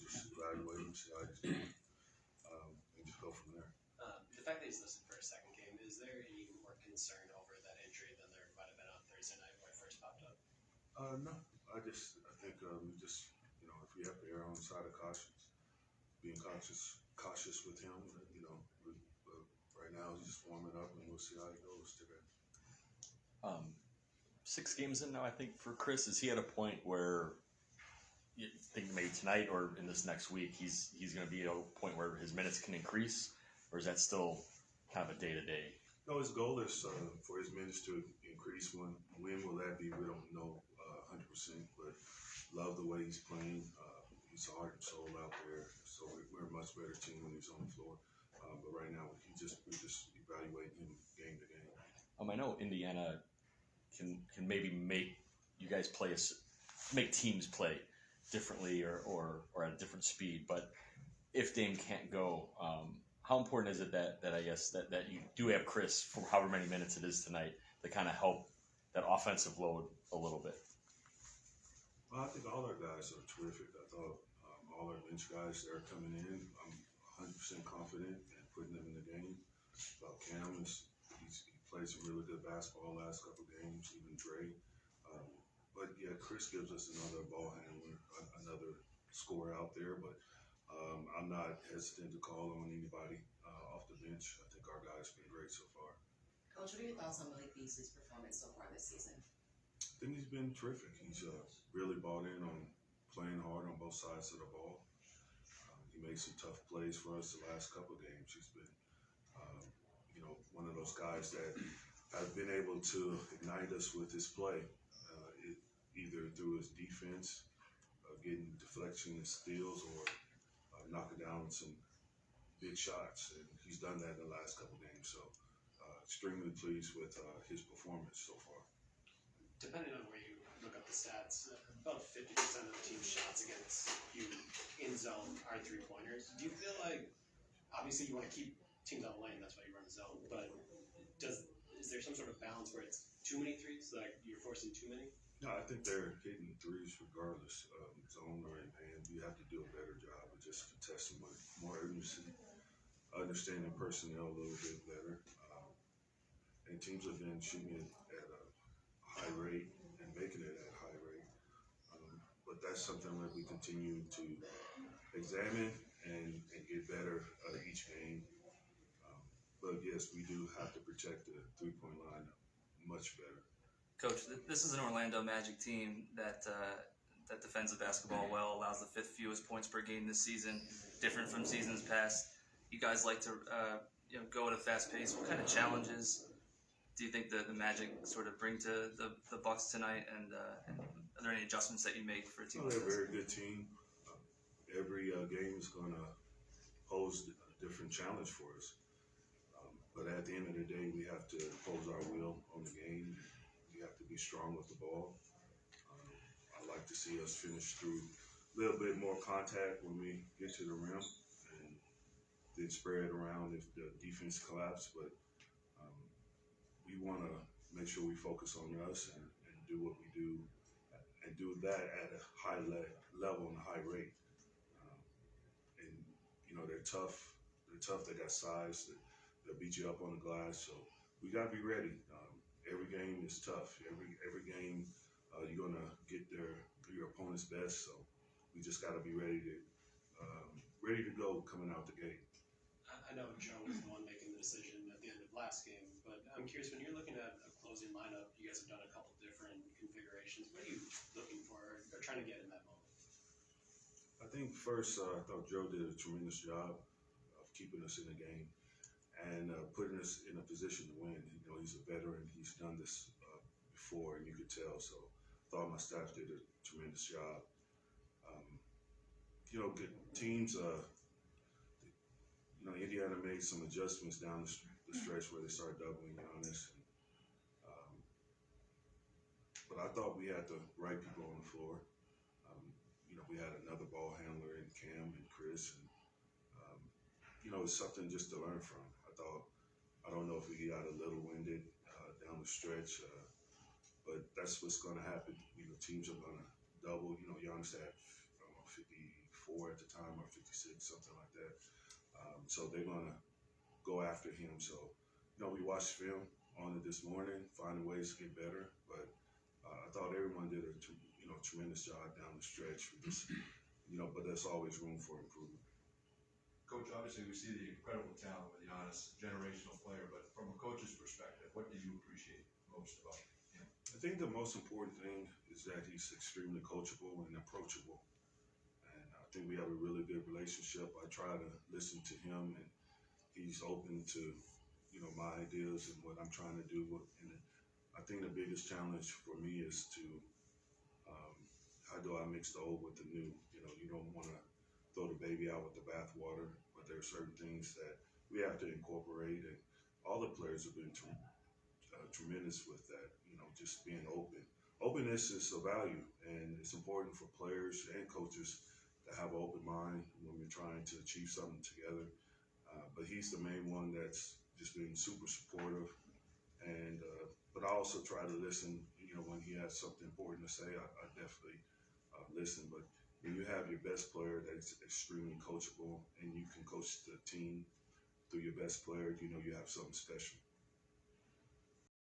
just evaluate him, see how he's doing, and just go from there. The fact that he's listed for a second game, is there any more concern over that injury than there might have been on Thursday night when it first popped up? No, I think if we have to err on the side of caution, being cautious with him. Right now he's just warming up, and we'll see how he goes today. 6 games in now, I think, for Chris. Is he at a point where you think maybe tonight or in this next week he's going to be at a point where his minutes can increase, or is that still kind of a day-to-day? No, his goal is for his minutes to increase. When will that be? We don't know 100%, but love the way he's playing. He's heart and soul out there, so we're a much better team when he's on the floor. But right now, we're just evaluating him game to game. I know Indiana can maybe make you guys make teams play differently or at a different speed, but if Dame can't go, how important is it that I guess that you do have Chris for however many minutes it is tonight to kind of help that offensive load a little bit? Well, I think all our guys are terrific. I thought all our bench guys that are coming in, I'm 100% confident in putting them in the game. Cam he played some really good basketball last couple games, even Dre. But yeah, Chris gives us another ball handler, another scorer out there. But I'm not hesitant to call on anybody off the bench. I think our guys have been great so far. Coach, what are your thoughts on Malik Beasley's performance so far this season? I think he's been terrific. He's really bought in on playing hard on both sides of the ball. He made some tough plays for us the last couple of games. He's been, one of those guys that have been able to ignite us with his play, either through his defense, getting deflection and steals, or knocking down some big shots. And he's done that in the last couple of games. So extremely pleased with his performance so far. Depending on where you look up the stats, about 50% of the team's shots against you in zone are 3-pointers. Do you feel like, obviously you want to keep teams on the lane, that's why you run the zone, but is there some sort of balance where it's too many threes, like you're forcing too many? No, I think they're hitting threes regardless, zone or in hand. You have to do a better job of just contesting with more urgency, understanding personnel a little bit better. And teams have been shooting it at a high rate and making it at a high rate. But that's something that we continue to examine and get better each game. But yes, we do have to protect the three-point line much better. Coach, this is an Orlando Magic team that defends the basketball well, allows the 5th fewest points per game this season, different from seasons past. You guys like to go at a fast pace. What kind of challenges do you think the Magic sort of bring to the Bucks tonight, and are there any adjustments that you make for a team like this? They're a very good team. Every game is going to pose a different challenge for us. But at the end of the day, we have to impose our will on the game. We have to be strong with the ball. I like to see us finish through a little bit more contact when we get to the rim, and then spread around if the defense collapses. But we want to make sure we focus on us and do what we do, and do that at a high level and a high rate. They're tough. They're tough. They got size. They'll beat you up on the glass. So we got to be ready. Every game is tough. Every game you're gonna get your opponent's best. So we just got to be ready to go coming out the gate. I know Joe was the one making the decision at the end of last game, but I'm curious, when you're looking at a closing lineup, you guys have done a couple different configurations. What are you looking for or trying to get in that moment? I think first, I thought Joe did a tremendous job of keeping us in the game and putting us in a position to win. He's a veteran. He's done this before, and you could tell. So I thought my staff did a tremendous job. Good teams, Indiana made some adjustments down the stretch where they started doubling Giannis. But I thought we had the right people on the floor. We had another ball handler in Cam and Chris, and it's something just to learn from. I don't know if we got a little winded down the stretch, but that's what's going to happen. Teams are going to double. Giannis had 54 54 at the time or 56, something like that. So they're going to go after him. So, we watched film on it this morning, finding ways to get better. But I thought everyone did a tremendous job down the stretch. But there's always room for improvement. Coach, obviously we see the incredible talent with Giannis, generational player, but from a coach's perspective, what do you appreciate most about him? I think the most important thing is that he's extremely coachable and approachable. And I think we have a really good relationship. I try to listen to him, and he's open to, my ideas and what I'm trying to do. And I think the biggest challenge for me is to, how do I mix the old with the new? You don't want to throw the baby out with the bathwater, but there are certain things that we have to incorporate, and all the players have been tremendous with that. Just being open. Openness is a value, and it's important for players and coaches to have an open mind when we're trying to achieve something together. But he's the main one that's just been super supportive, and but I also try to listen. When he has something important to say, I definitely listen. But when you have your best player that's extremely coachable, and you can coach the team through your best player, you have something special.